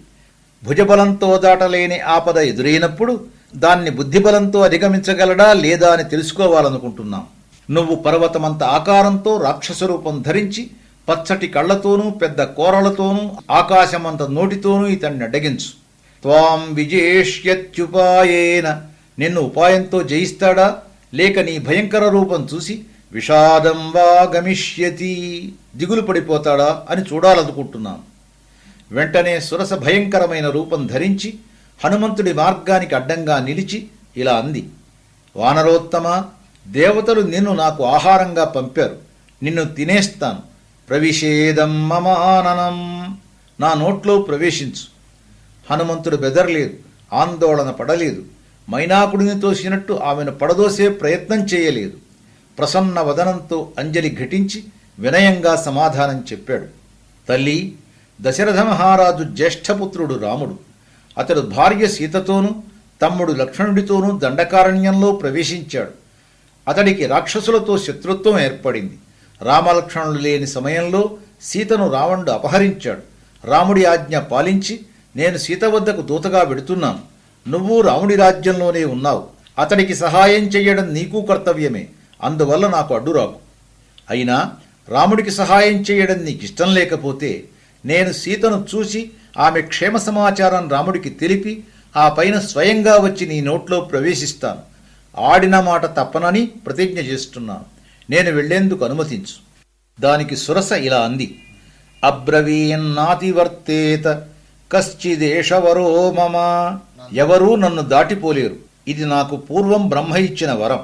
భుజబలంతో దాటలేని ఆపద ఎదురైనప్పుడు దాన్ని బుద్ధిబలంతో అధిగమించగలడా లేదా అని తెలుసుకోవాలనుకుంటున్నాం. నువ్వు పర్వతమంత ఆకారంతో రాక్షసరూపం ధరించి పచ్చటి కళ్లతోనూ పెద్ద కోరలతోనూ ఆకాశమంత నోటితోనూ ఇతన్ని అడ్డగించు. త్వాం విజేష్యత్యుపాయేన. నిన్ను ఉపాయంతో జయిస్తాడా లేక నీ భయంకర రూపం చూసి విషాదం వా గమిష్యతి, దిగులు పడిపోతాడా అని చూడాలనుకుంటున్నాను. వెంటనే సురస భయంకరమైన రూపం ధరించి హనుమంతుడి మార్గానికి అడ్డంగా నిలిచి ఇలా అంది. వానరోత్తమ, దేవతలు నిన్ను నాకు ఆహారంగా పంపారు. నిన్ను తినేస్తాను. ప్రవిషేదం మమాననం. నా నోట్లో ప్రవేశించు. హనుమంతుడు బెదరలేదు, ఆందోళన పడలేదు. మైనాకుడిని తోసినట్టు ఆమెను పడదోసే ప్రయత్నం చేయలేదు. ప్రసన్న వదనంతో అంజలి ఘటించి వినయంగా సమాధానం చెప్పాడు. తల్లి, దశరథ మహారాజు జ్యేష్ఠపుత్రుడు రాముడు. అతడు భార్య సీతతోనూ తమ్ముడు లక్ష్మణుడితోనూ దండకారణ్యంలో ప్రవేశించాడు. అతడికి రాక్షసులతో శత్రుత్వం ఏర్పడింది. రామలక్ష్మణులు లేని సమయంలో సీతను రావణుడు అపహరించాడు. రాముడి ఆజ్ఞ పాలించి నేను సీత వద్దకు దూతగా వెడుతున్నాను. నువ్వు రాముడి రాజ్యంలోనే ఉన్నావు. అతడికి సహాయం చెయ్యడం నీకు కర్తవ్యమే. అందువల్ల నాకు అడ్డురాకు. అయినా రాముడికి సహాయం చేయడం నీకిష్టం లేకపోతే నేను సీతను చూసి ఆమె క్షేమ సమాచారం రాముడికి తెలిపి ఆ పైన స్వయంగా వచ్చి నీ నోట్లో ప్రవేశిస్తాను. ఆడిన మాట తప్పనని ప్రతిజ్ఞ చేస్తున్నాను. నేను వెళ్లేందుకు అనుమతించు. దానికి సురస ఇలా అంది. అబ్రవీన్నాతివర్తేత కశ్చిదేశవరో మమ. ఎవరూ నన్ను దాటిపోలేరు. ఇది నాకు పూర్వం బ్రహ్మ ఇచ్చిన వరం.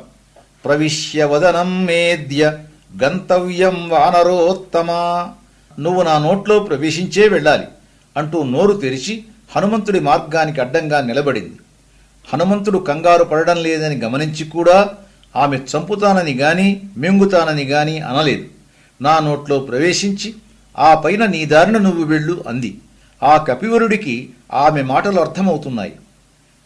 ప్రవిశ్య వదనం మేద్య గంతవ్యం వానరోత్తమ. నువ్వు నా నోట్లో ప్రవేశించే వెళ్ళాలి అంటూ నోరు తెరిచి హనుమంతుడి మార్గానికి అడ్డంగా నిలబడింది. హనుమంతుడు కంగారు పడడం లేదని గమనించి కూడా ఆమె చంపుతానని గాని మింగుతానని గాని అనలేదు. నా నోట్లో ప్రవేశించి ఆ పైన నీ దారిన నువ్వు వెళ్ళు అంది. ఆ కపివరుడికి ఆమె మాటలు అర్థమవుతున్నాయి.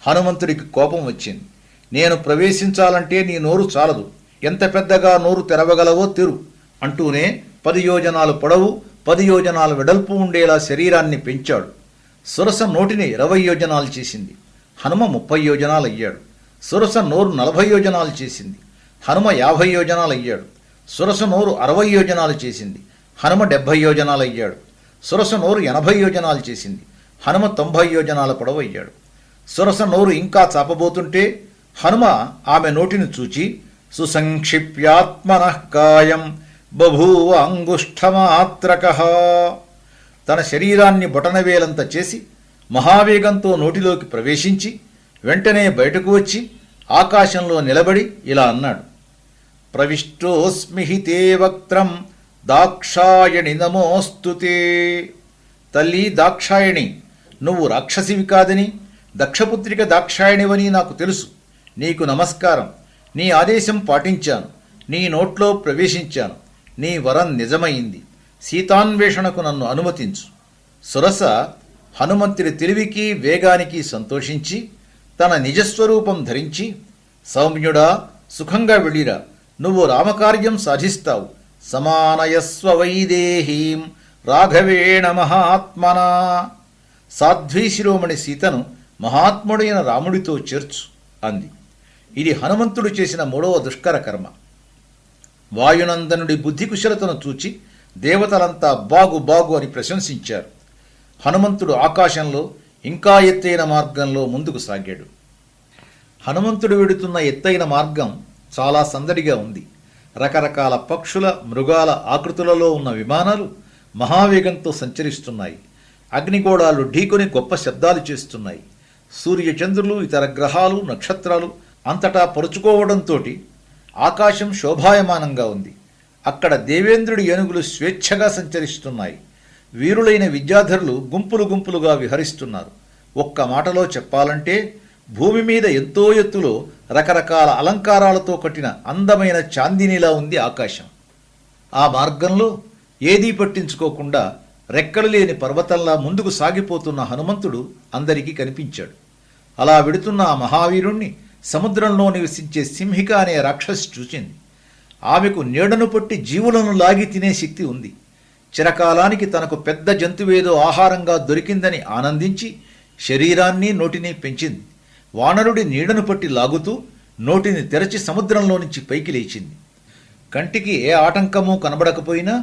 హనుమంతుడికి కోపం వచ్చింది. నేను ప్రవేశించాలంటే నీ నోరు చాలదు, ఎంత పెద్దగా నోరు తెరవగలవో తెరు అంటూనే 10 యోజనాలు పొడవు 10 యోజనాల వెడల్పు ఉండేలా శరీరాన్ని పెంచాడు. సురస నోటిని 20 యోజనాలు చేసింది. హనుమ 30 యోజనాలు అయ్యాడు. సురస నోరు 40 యోజనాలు చేసింది. హనుమ 50 యోజనాలు అయ్యాడు. సురస నోరు 60 యోజనాలు చేసింది. హనుమ 70 యోజనాలు అయ్యాడు. సురస నోరు 80 యోజనాలు చేసింది. హనుమ 90 యోజనాల పొడవు అయ్యాడు. సురస నోరు ఇంకా చాపబోతుంటే హనుమ ఆమె నోటిని చూచి సుసంక్షిప్యాత్మనః కాయం బభూవ అంగుష్ఠమాత్రకః, తన శరీరాన్ని బొటనవేలంత చేసి మహావేగంతో నోటిలోకి ప్రవేశించి వెంటనే బయటకు వచ్చి ఆకాశంలో నిలబడి ఇలా అన్నాడు. ప్రవిష్టోస్మిహితే వక్త్రం దాక్షాయణి నమోస్తుతే. తల్లి దాక్షాయణి, నువ్వు రాక్షసివి కాదని, దక్షపుత్రిక దాక్షాయణివని నాకు తెలుసు. నీకు నమస్కారం. నీ ఆదేశం పాటించాను. నీ నోట్లో ప్రవేశించాను. నీ వరం నిజమైంది. సీతాన్వేషణకు నన్ను అనుమతించు. సురస హనుమంతుడి తెలివికి వేగానికి సంతోషించి తన నిజస్వరూపం ధరించి, సౌమ్యుడా, సుఖంగా వెళ్ళిరా, నువ్వు రామకార్యం సాధిస్తావు. సమానయస్వ వైదేహీం రాఘవేణ మహాత్మనా. సాధ్వీ శిరోమణి సీతను మహాత్ముడైన రాముడితో చేర్చు అంది. ఇది హనుమంతుడు చేసిన 3వ దుష్కర కర్మ. వాయునందనుడి బుద్ధి కుశలతను చూచి దేవతలంతా బాగు బాగు అని ప్రశంసించారు. హనుమంతుడు ఆకాశంలో ఇంకా ఎత్తైన మార్గంలో ముందుకు సాగాడు. హనుమంతుడు వెడుతున్న ఎత్తైన మార్గం చాలా సందడిగా ఉంది. రకరకాల పక్షుల మృగాల ఆకృతులలో ఉన్న విమానాలు మహావేగంతో సంచరిస్తున్నాయి. అగ్నిగోళాలు ఢీకొని గొప్ప శబ్దాలు చేస్తున్నాయి. సూర్యచంద్రులు, ఇతర గ్రహాలు, నక్షత్రాలు అంతటా పరుచుకోవడంతో ఆకాశం శోభాయమానంగా ఉంది. అక్కడ దేవేంద్రుడి ఏనుగులు స్వేచ్ఛగా సంచరిస్తున్నాయి. వీరులైన విద్యాధరులు గుంపులు గుంపులుగా విహరిస్తున్నారు. ఒక్క మాటలో చెప్పాలంటే భూమి మీద ఎంతో ఎత్తులో రకరకాల అలంకారాలతో కట్టిన అందమైన చాందినిలా ఉంది ఆకాశం. ఆ మార్గంలో ఏదీ పట్టించుకోకుండా రెక్కలు లేని పర్వతంలా ముందుకు సాగిపోతున్న హనుమంతుడు అందరికీ కనిపించాడు. అలా వెడుతున్న ఆ మహావీరుణ్ణి సముద్రంలో నివసించే సింహిక అనే రాక్షసి చూచింది. ఆమెకు నీడను పట్టి జీవులను లాగి తినే శక్తి ఉంది. చిరకాలానికి తనకు పెద్ద జంతువేదో ఆహారంగా దొరికిందని ఆనందించి శరీరాన్ని నోటిని పెంచింది. వానరుడి నీడను పట్టి లాగుతూ నోటిని తెరచి సముద్రంలో నుంచి పైకి లేచింది. కంటికి ఏ ఆటంకమూ కనబడకపోయినా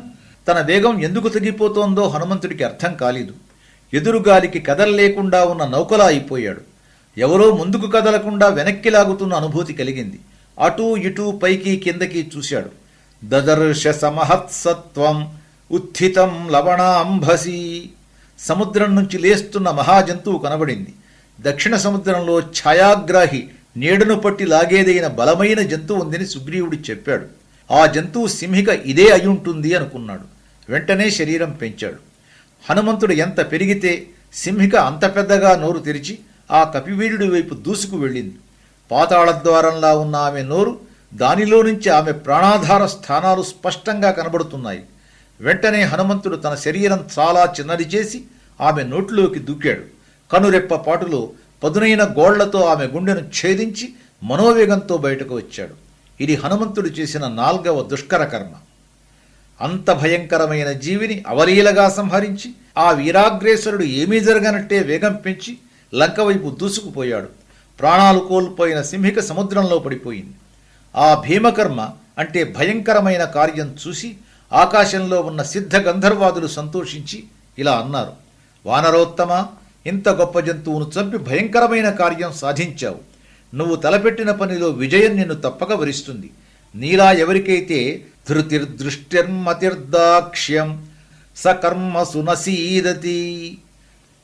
తన వేగం ఎందుకు తగ్గిపోతోందో హనుమంతుడికి అర్థం కాలేదు. ఎదురుగాలికి కదలలేకుండా ఉన్న నౌకలా అయిపోయాడు. ఎవరో ముందుకు కదలకుండా వెనక్కి లాగుతున్న అనుభూతి కలిగింది. అటూ ఇటూ పైకి కిందకి చూశాడు. దదర్శ సమహత్సత్వం ఉత్థితం లవణాంభసి. సముద్రం నుంచి లేస్తున్న మహాజంతువు కనబడింది. దక్షిణ సముద్రంలో ఛాయాగ్రాహి నీడను పట్టి లాగేదైన బలమైన జంతువు ఉందని సుగ్రీవుడు చెప్పాడు. ఆ జంతువు సింహిక ఇదే అయ్యుంటుంది అనుకున్నాడు. వెంటనే శరీరం పెంచాడు. హనుమంతుడు ఎంత పెరిగితే సింహిక అంత పెద్దగా నోరు తెరిచి ఆ కపివీరుడి వైపు దూసుకు వెళ్ళింది. పాతాళద్వారంలా ఉన్న ఆమె నోరు, దానిలో నుంచి ఆమె ప్రాణాధార స్థానాలు స్పష్టంగా కనబడుతున్నాయి. వెంటనే హనుమంతుడు తన శరీరం చాలా చిన్నది చేసి ఆమె నోటిలోకి దూకాడు. కనురెప్ప పాటులో పదునైన గోళ్లతో ఆమె గుండెను ఛేదించి మనోవేగంతో బయటకు వచ్చాడు. ఇది హనుమంతుడు చేసిన 4వ దుష్కర కర్మ. అంత భయంకరమైన జీవిని అవలీలగా సంహరించి ఆ వీరాగ్రేసరుడు ఏమీ జరగనట్టే వేగం పెంచి లంక వైపు దూసుకుపోయాడు. ప్రాణాలు కోల్పోయిన సింహిక సముద్రంలో పడిపోయింది. ఆ భీమకర్మ అంటే భయంకరమైన కార్యం చూసి ఆకాశంలో ఉన్న సిద్ధ గంధర్వాదులు సంతోషించి ఇలా అన్నారు. వానరోత్తమ, ఇంత గొప్ప జంతువును చంపి భయంకరమైన కార్యం సాధించావు. నువ్వు తలపెట్టిన పనిలో విజయం నిన్ను తప్పక వరిస్తుంది. నీలా ఎవరికైతే ధృతిర్దృష్టిర్మతిర్దాక్ష్యం సకర్మసు నసీదతి.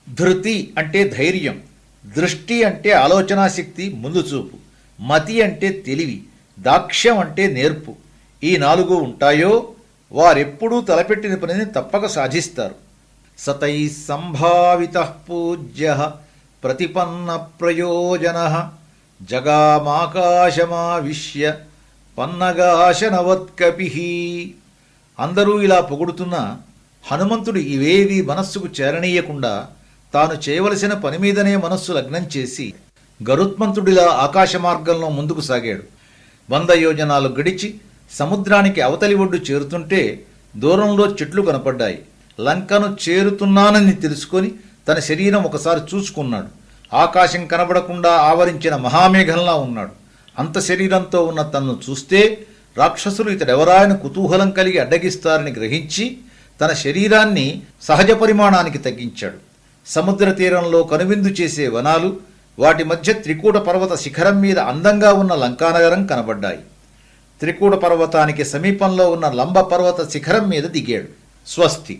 ధృతి అంటే ధైర్యం, దృష్టి అంటే ఆలోచనాశక్తి, ముందు చూపు, మతి అంటే తెలివి, దాక్ష్యం అంటే నేర్పు. ఈ 4 ఉంటాయో వారెప్పుడూ తలపెట్టిన పనిని తప్పక సాధిస్తారు. సతై సంభావిత పూజ్య ప్రతిపన్న ప్రయోజన జగామాకాశమావిశ్య పన్నగాశనవత్కపి. అందరూ ఇలా పొగుడుతున్నా హనుమంతుడు ఇవేవీ మనస్సుకు చేరనీయకుండా తాను చేయవలసిన పని మీదనే మనస్సు లగ్నం చేసి గరుత్మంతుడిలా ఆకాశ మార్గంలో ముందుకు సాగాడు. 100 యోజనాలు గడిచి సముద్రానికి అవతలి ఒడ్డు చేరుతుంటే దూరంలో చెట్లు కనపడ్డాయి. లంకను చేరుతున్నానని తెలుసుకొని తన శరీరం ఒకసారి చూసుకున్నాడు. ఆకాశం కనబడకుండా ఆవరించిన మహామేఘంలా ఉన్నాడు. అంత శరీరంతో ఉన్న తన్ను చూస్తే రాక్షసులు ఇతడెవరాయన కుతూహలం కలిగి అడ్డగిస్తారని గ్రహించి తన శరీరాన్ని సహజ పరిమాణానికి తగ్గించాడు. సముద్ర తీరంలో కనువిందు చేసే వనాలు, వాటి మధ్య త్రికూట పర్వత శిఖరం మీద అందంగా ఉన్న లంకానగరం కనబడ్డాయి. త్రికూట పర్వతానికి సమీపంలో ఉన్న లంబ పర్వత శిఖరం మీద దిగాడు. స్వస్తి.